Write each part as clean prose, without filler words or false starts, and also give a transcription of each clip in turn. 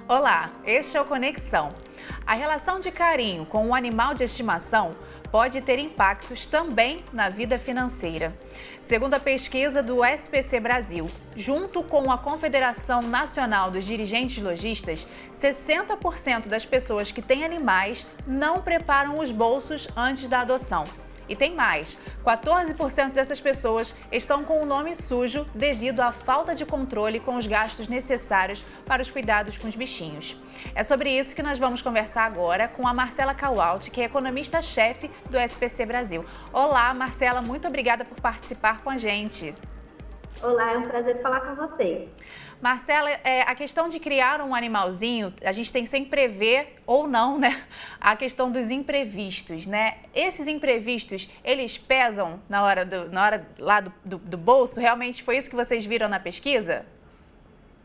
Olá, este é o Conexão. A relação de carinho com o animal de estimação pode ter impactos também na vida financeira. Segundo a pesquisa do SPC Brasil, junto com a Confederação Nacional dos Dirigentes Lojistas, 60% das pessoas que têm animais não preparam os bolsos antes da adoção. E tem mais, 14% dessas pessoas estão com o nome sujo devido à falta de controle com os gastos necessários para os cuidados com os bichinhos. É sobre isso que nós vamos conversar agora com a Marcela Caualt, que é economista-chefe do SPC Brasil. Olá, Marcela, muito obrigada por participar com a gente. Olá, é um prazer falar com você. Marcela, a questão de criar um animalzinho, a gente tem que sempre prever ou não, né? A questão dos imprevistos, né? Esses imprevistos, eles pesam na hora lá do bolso? Realmente foi isso que vocês viram na pesquisa?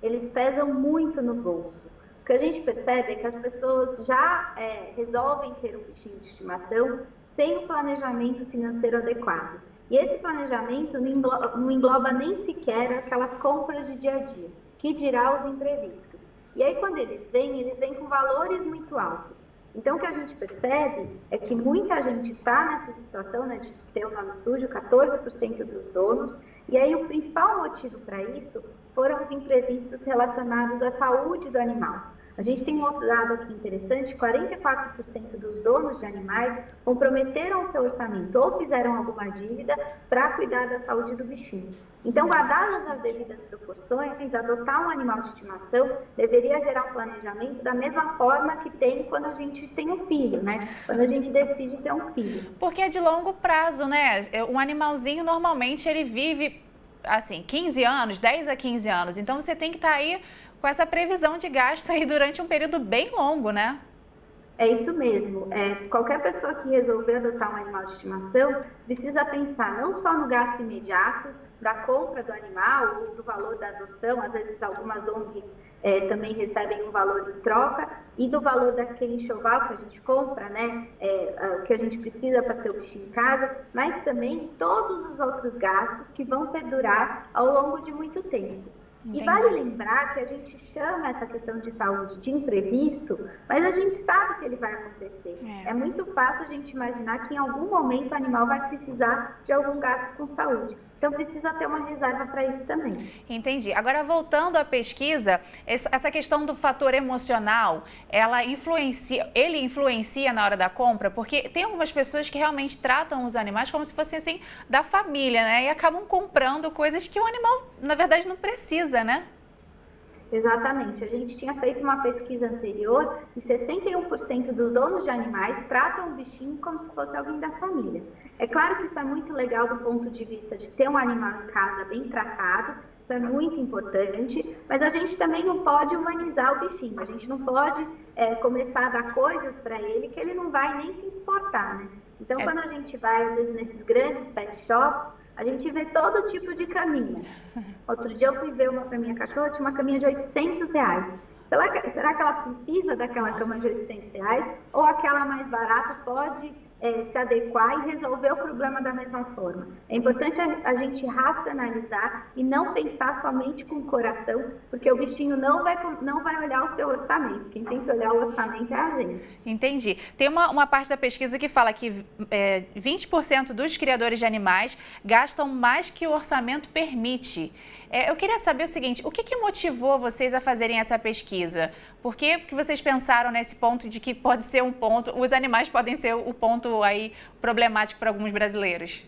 Eles pesam muito no bolso. O que a gente percebe é que as pessoas já resolvem ter um bichinho de estimação sem o planejamento financeiro adequado. E esse planejamento não engloba nem sequer aquelas compras de dia a dia, que dirá os imprevistos. E aí, quando eles vêm com valores muito altos. Então, o que a gente percebe é que muita gente está nessa situação, né, de ter o nome sujo, 14% dos donos. E aí, o principal motivo para isso foram os imprevistos relacionados à saúde do animal. A gente tem um outro dado aqui interessante, 44% dos donos de animais comprometeram o seu orçamento ou fizeram alguma dívida para cuidar da saúde do bichinho. Então, guardadas as devidas proporções, adotar um animal de estimação deveria gerar um planejamento da mesma forma que tem quando a gente tem um filho, né? Quando a gente decide ter um filho. Porque é de longo prazo, né? Um animalzinho, normalmente, ele vive, assim, 15 anos, 10 a 15 anos. Então, você tem que estar aí com essa previsão de gasto aí durante um período bem longo, né? É isso mesmo. Qualquer pessoa que resolver adotar um animal de estimação precisa pensar não só no gasto imediato da compra do animal ou do valor da adoção, às vezes algumas ONGs também recebem um valor em troca, e do valor daquele enxoval que a gente compra, né? O que a gente precisa para ter o bichinho em casa, mas também todos os outros gastos que vão perdurar ao longo de muito tempo. Entendi. E vale lembrar que a gente chama essa questão de saúde de imprevisto, mas a gente sabe que ele vai acontecer. É muito fácil a gente imaginar que em algum momento o animal vai precisar de algum gasto com saúde. Então, precisa ter uma reserva para isso também. Entendi. Agora, voltando à pesquisa, essa questão do fator emocional, ele influencia na hora da compra? Porque tem algumas pessoas que realmente tratam os animais como se fossem, assim, da família, né? E acabam comprando coisas que o animal, na verdade, não precisa, né? Exatamente. A gente tinha feito uma pesquisa anterior e 61% dos donos de animais tratam o bichinho como se fosse alguém da família. É claro que isso é muito legal do ponto de vista de ter um animal em casa bem tratado, isso é muito importante, mas a gente também não pode humanizar o bichinho, a gente não pode começar a dar coisas para ele que ele não vai nem se importar, né? Então, quando a gente vai, às vezes, nesses grandes pet shops, a gente vê todo tipo de caminha. Outro dia eu fui ver uma para minha cachorra, tinha uma caminha de R$800. Será que ela precisa daquela cama de R$800? Ou aquela mais barata pode se adequar e resolver o problema da mesma forma? É importante a gente racionalizar e não pensar somente com o coração, porque o bichinho não vai olhar o seu orçamento. Quem tem que olhar o orçamento é a gente. Entendi. Tem uma parte da pesquisa que fala que 20% dos criadores de animais gastam mais que o orçamento permite. Eu queria saber o seguinte, o que motivou vocês a fazerem essa pesquisa? Por que vocês pensaram nesse ponto de que pode ser um ponto, os animais podem ser o ponto aí problemático para alguns brasileiros?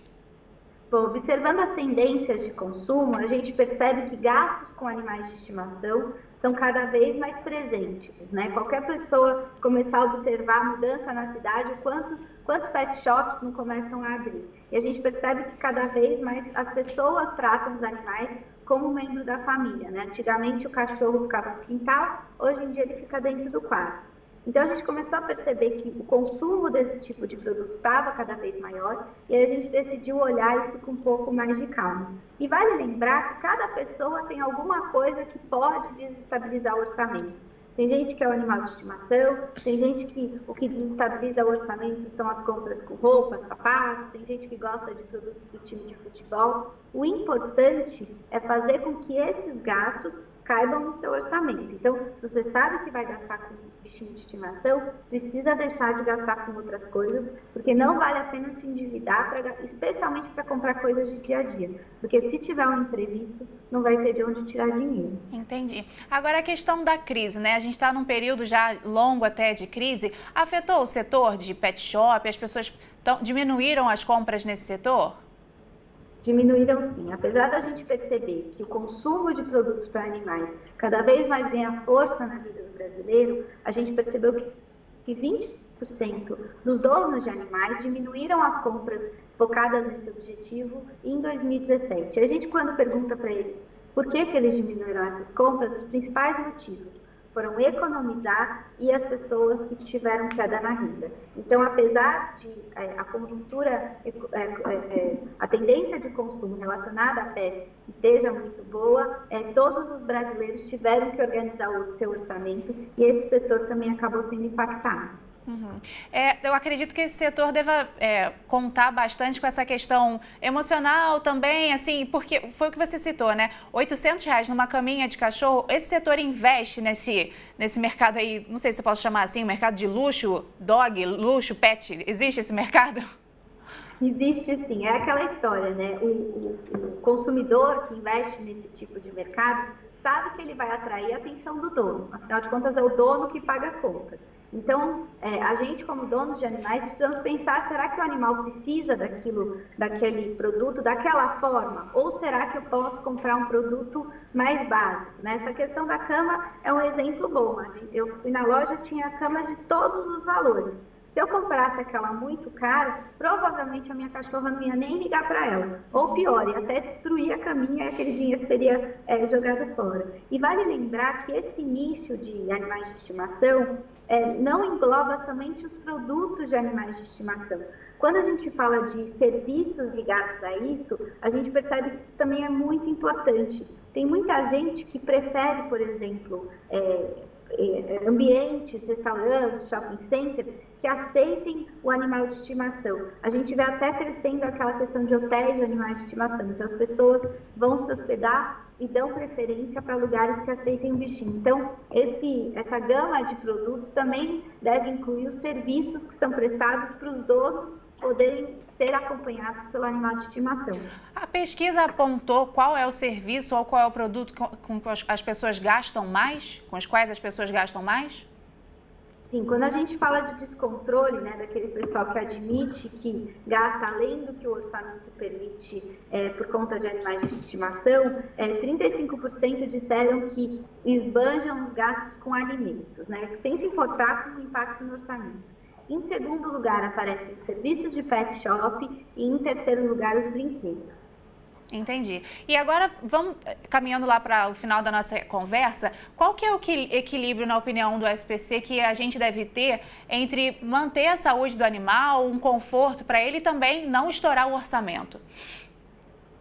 Bom, observando as tendências de consumo, a gente percebe que gastos com animais de estimação são cada vez mais presentes, né? Qualquer pessoa começar a observar a mudança na cidade, quantos pet shops não começam a abrir. E a gente percebe que cada vez mais as pessoas tratam os animais como membro da família, né? Antigamente o cachorro ficava no quintal, hoje em dia ele fica dentro do quarto. Então, a gente começou a perceber que o consumo desse tipo de produto estava cada vez maior e aí a gente decidiu olhar isso com um pouco mais de calma. E vale lembrar que cada pessoa tem alguma coisa que pode desestabilizar o orçamento. Tem gente que é o animal de estimação, tem gente que o que desestabiliza o orçamento são as compras com roupas, sapatos, tem gente que gosta de produtos do time de futebol. O importante é fazer com que esses gastos caibam no seu orçamento. Então, se você sabe que vai gastar com bichinho de estimação, precisa deixar de gastar com outras coisas, porque não vale a pena se endividar, especialmente para comprar coisas de dia a dia. Porque se tiver um imprevisto, não vai ter de onde tirar dinheiro. Entendi. Agora, a questão da crise, né? A gente está num período já longo até de crise. Afetou o setor de pet shop? As pessoas diminuíram as compras nesse setor? Diminuíram sim. Apesar da gente perceber que o consumo de produtos para animais cada vez mais ganha força na vida do brasileiro, a gente percebeu que 20% dos donos de animais diminuíram as compras focadas nesse objetivo em 2017. A gente, quando pergunta para eles por que eles diminuíram essas compras, os principais motivos foram economizar e as pessoas que tiveram queda na renda. Então, apesar de a conjuntura, a tendência de consumo relacionada à pet esteja muito boa, todos os brasileiros tiveram que organizar o seu orçamento e esse setor também acabou sendo impactado. Uhum. Eu acredito que esse setor deva contar bastante com essa questão emocional também, assim, porque foi o que você citou, né? R$800 numa caminha de cachorro. Esse setor investe nesse mercado aí, não sei se eu posso chamar assim, mercado de luxo, dog, luxo, pet. Existe esse mercado? Existe sim, é aquela história, né? O consumidor que investe nesse tipo de mercado sabe que ele vai atrair a atenção do dono. Afinal de contas, é o dono que paga a conta. Então, a gente, como donos de animais, precisamos pensar, será que o animal precisa daquele produto daquela forma? Ou será que eu posso comprar um produto mais básico? Né? Essa questão da cama é um exemplo bom. Eu fui na loja, tinha camas de todos os valores. Se eu comprasse aquela muito cara, provavelmente a minha cachorra não ia nem ligar para ela. Ou pior, ia até destruir a caminha e aquele dinheiro seria jogado fora. E vale lembrar que esse nicho de animais de estimação não engloba somente os produtos de animais de estimação. Quando a gente fala de serviços ligados a isso, a gente percebe que isso também é muito importante. Tem muita gente que prefere, por exemplo, ambientes, restaurantes, shopping centers, que aceitem o animal de estimação. A gente vê até crescendo aquela questão de hotéis de animais de estimação. Então, as pessoas vão se hospedar e dão preferência para lugares que aceitem o bichinho. Então, essa gama de produtos também deve incluir os serviços que são prestados para os donos poderem ser acompanhados pelo animal de estimação. A pesquisa apontou qual é o serviço ou qual é o produto com que as pessoas gastam mais? Com os quais as pessoas gastam mais? Sim, quando a gente fala de descontrole, né, daquele pessoal que admite que gasta além do que o orçamento permite por conta de animais de estimação, 35% disseram que esbanjam os gastos com alimentos, né, sem se importar com o impacto no orçamento. Em segundo lugar, aparecem os serviços de pet shop e em terceiro lugar, os brinquedos. Entendi. E agora, vamos caminhando lá para o final da nossa conversa, qual que é o equilíbrio, na opinião do SPC, que a gente deve ter entre manter a saúde do animal, um conforto para ele e também não estourar o orçamento?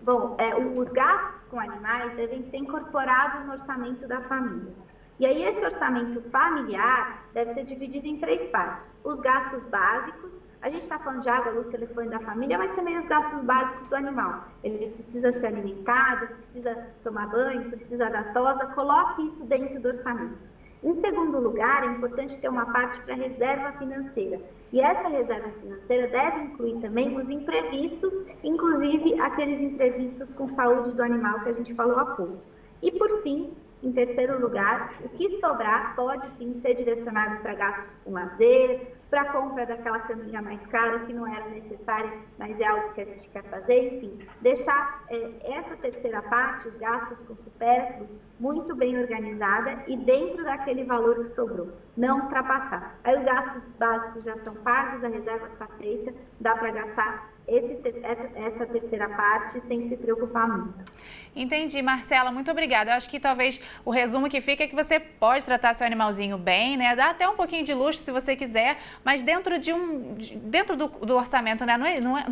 Bom, os gastos com animais devem ser incorporados no orçamento da família. E aí esse orçamento familiar deve ser dividido em 3 partes. Os gastos básicos, a gente está falando de água, luz, telefone da família, mas também os gastos básicos do animal. Ele precisa ser alimentado, precisa tomar banho, precisa dar tosa, coloque isso dentro do orçamento. Em segundo lugar, é importante ter uma parte para reserva financeira. E essa reserva financeira deve incluir também os imprevistos, inclusive aqueles imprevistos com saúde do animal que a gente falou há pouco. E por fim, em terceiro lugar, o que sobrar pode sim ser direcionado para gastos com lazer, para a compra daquela caminha mais cara que não era necessária, mas é algo que a gente quer fazer, enfim. Deixar essa terceira parte, os gastos com supérfluos, muito bem organizada e dentro daquele valor que sobrou, não ultrapassar. Aí os gastos básicos já estão pagos, a reserva está feita, dá para gastar essa terceira parte sem se preocupar muito. Entendi, Marcela, muito obrigada. Eu acho que talvez o resumo que fica é que você pode tratar seu animalzinho bem, né? Dá até um pouquinho de luxo se você quiser, mas dentro do orçamento, né?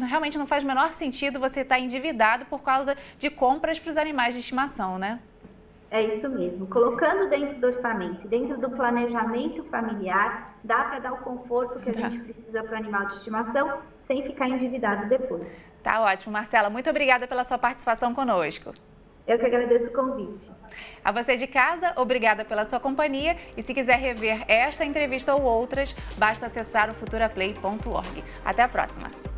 Realmente não faz o menor sentido você estar endividado por causa de compras para os animais de estimação, né? É isso mesmo. Colocando dentro do orçamento, dentro do planejamento familiar, dá para dar o conforto que a gente precisa para o animal de estimação, sem ficar endividado depois. Tá ótimo, Marcela. Muito obrigada pela sua participação conosco. Eu que agradeço o convite. A você de casa, obrigada pela sua companhia e se quiser rever esta entrevista ou outras, basta acessar o futuraplay.org. Até a próxima!